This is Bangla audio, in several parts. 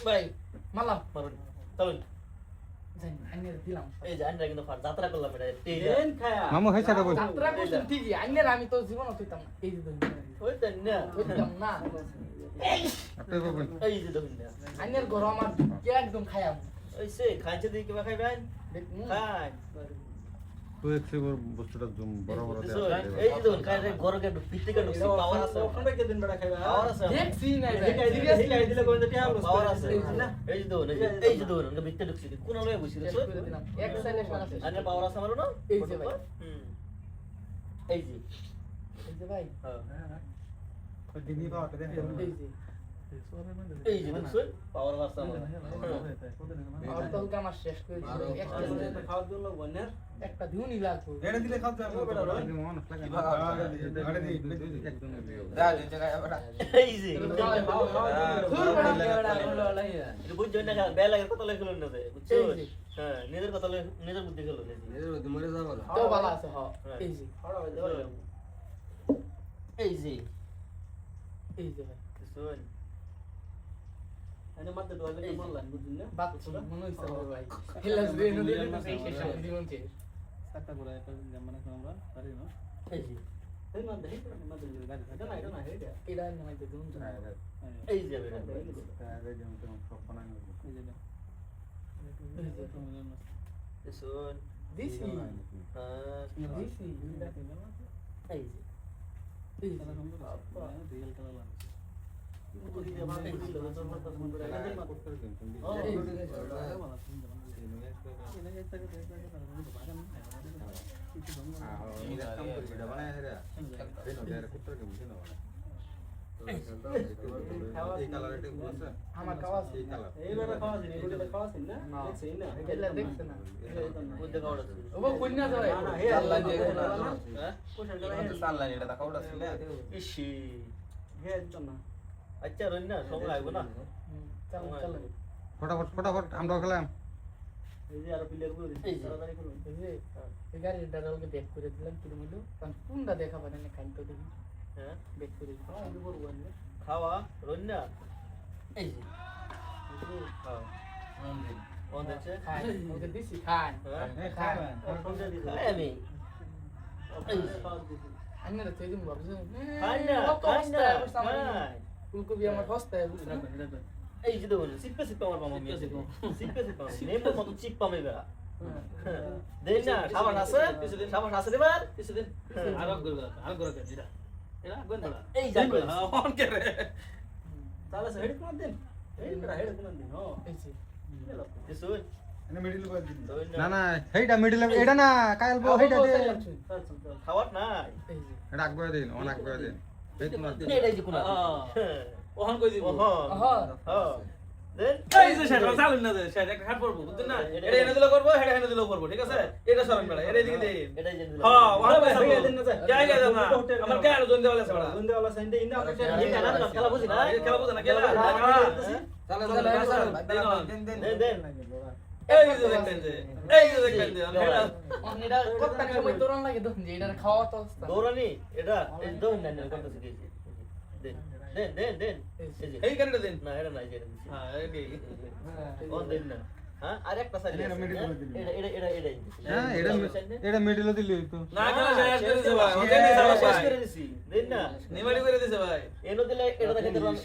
ভাই মারলাম মারুন চলুন জানি আইনের দিলাম এই যে আন্ডা কিন্তু যাত্রা করলাম এটা দেন খায়া মামু হইছে রে বল যাত্রা করছেন ঠিকই আইনের আমি তো জীবন হইতাম না এই যে ওই তো না হইতাম না আপনি বল এই যে দেখুন না আইনের ঘর আমার কে একদম খায়াম ওই সে খাইছে দিই কিবা খাইবেন খাই তুই একটু বস্তুটা জুম বড় বড় দে এই যে দেখুন খাই গরকে পিটিকে ঢুকছে পাওয়ার আছে ওখানে কে দিন বড় খাইবা পাওয়ার আছে দেখছি না হিকাই দিলে কোন দিকে আলো পাওয়ার আছে এই যে দেখুন এই যে দেখুন ওকে ভিতরে ঢুকছে কোন লয়ে বসে রে দিলাম এক সাইডে শোনা আছে আরে পাওয়ার আছে আমারও না এই যে ভাই এই যে এই যে ভাই হ্যাঁ দিনি পাওয়াতে দে এই যে দেখুন পাওয়ার আছে আমার আর তো আমার শেষ করে দিল একটা খাওয়া দিল বন্যার একটা দিউনি লাগবে এটা দিলে খাও যাবে মন লাগে আরে দি একদম যা যে জায়গায় আমরা এই যে ধুর বড়া এটা বুঝছো না বেলা লাগে কত লাগে খেলুন না বুঝছো হ্যাঁ নিজের কথা নিজের বুদ্ধি খেলুন এর মধ্যে মরে যাবো না তো ভালো আছে হ এই যে এই যে এই যে ভাই শুন এনে মাত্র দোয়ালে বললাম বুঝুন না বাচ্চা মনে হইছে ভাই হেলাস রে নদী সেই শেষ জীবন শেষ সাতটা করে একটা জামানা আমরা পারি না এই যে এই মাত্র এই মাত্র গাড়ি থাকে না এটা না এটা এটা নয় তো দুন এই যে বেটা আরে যেমন তেমন সব বানাই নেব এই যে শুন দিছি হ্যাঁ দিছি এই যে এই যে রিয়েল কালার লাগে এটা কাম করি এটা বানাই রে এই নদে আর কুত্তর কে মুছে না এই কালার এটা আছে আমার কাওয়াজ এই কালার এই বেটা খাওয়া দিন এটা খাওয়া দিন না দেখছেন না এটা দেখছ না বুদ্ধি কাউড়া আছে ও কন্যা যায় না হে আল্লাহ দিয়ে হ্যাঁ কোশাল এটা করে তো সানলাইন এটা তা কাউডা ছিল ইসি হে দিন না আচ্ছা রইন না সময় লাগবে না চল চল ফটাফট ফটাফট আমরা খেলাম এই যে আর প্লেয়ার গুলো দিছে তাড়াতাড়ি করুন এই যে এই গাড়ির ডালকে ব্যাক করে দিলাম কি মইলো কারণ কোনটা দেখা পারে না কাইতো দেখি হ্যাঁ ব্যাক করে দিলাম আমি করব না খাওয়া রইন না এই যে হ্যাঁ কোন দিচ্ছে খাই ওকে দিছি খাই হ্যাঁ খাই খাই আমি এই যে আমি না তুই দিম ভাবছ খাই না খাই না খাই ফুলকপি আমার হস্তায় বুঝছ এই যে দেখুন সিপে সিপে আমার মামা মিয়া সিপে সিপে নেমে মত চিপ পামে বেড়া দেন না সাবান আছে সাবান আছে দেবার কিছুদিন আরব করবে আর করে দিরা এরা গোন বড়া এই যাই অন করে তাহলে হেড কোন দিন এই বড়া হেড কোন দিন ও এই যে দিছুন এনে মিডল করে দিন রইন না না হেইটা মিডল এটা না কাইল বো হেইটা দে খাওয়াত নাই এই যে এটা আকবয় দিন অন আকবয় দিন এই তোমার এটাই যে কোন ওহন কই দিব ওহ হ্যাঁ দেন এই যে সেটা চালুন না যে সেটা একটা হাত পড়বো বুঝছেন না এটা এনে দিলে করব এটা এনে দিলে করব ঠিক আছে এটা সরান বেড়া এটা দিকে দেন এটাই যে হ্যাঁ ওহন পয়সা দিন না যাই যাই না আমার কে আর জন দেওয়ালে আছে বেড়া জন দেওয়ালা সাইন্ডে ইন্দা এই খেলা বুঝি না খেলা বুঝে না খেলা চলো চলো দেন দেন দেন দেন এই যে দেখেন যে এই যে দেখেন যে এটা কত সময় দৌড়ান লাগে দেখুন যে এটা খাওয়া তো অবস্থা দৌড়ানি এটা এই দৌড় না না করতেছে দিয়েছি দেন দেন দেন দেন এই যে এই কানেটা দেন না এটা নাই যেটা দিছি হ্যাঁ এই ও দেন না হ্যাঁ আরেকটা সাইড এটা middle করে দিন। এটা হ্যাঁ এটা মিডলে দিলি তো না খেলা শেষ করে দিছে ভাই ওকে শেষ দিছে শেষ ভাই করে দিছি দেন না নিমাড়ি করে দিছে ভাই এনো দিলে এটা দেখাইতে পারবাম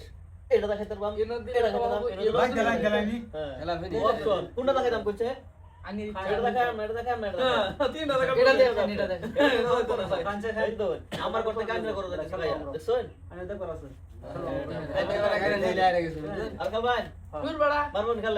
এটা দেখাইতে পারবাম এনো দিলে এটা দেখাইতে পারবাম এনো ভাই গেলাই গেলাইনি হ্যাঁ খেলা ফিনি অপশন কোনটা দেখাইতাম কইছে আনি এটা দেখাম এটা দেখাম এটা দেখাম তিন টাকা এটা দেখেন এটা দেখেন কাঞ্চা খাই তো আমার করতে কাঞ্চা করো দেখছ ভাই দেখছুন আমি দেখবার আছে আর খাবান দূর বড়া মারবন খেলে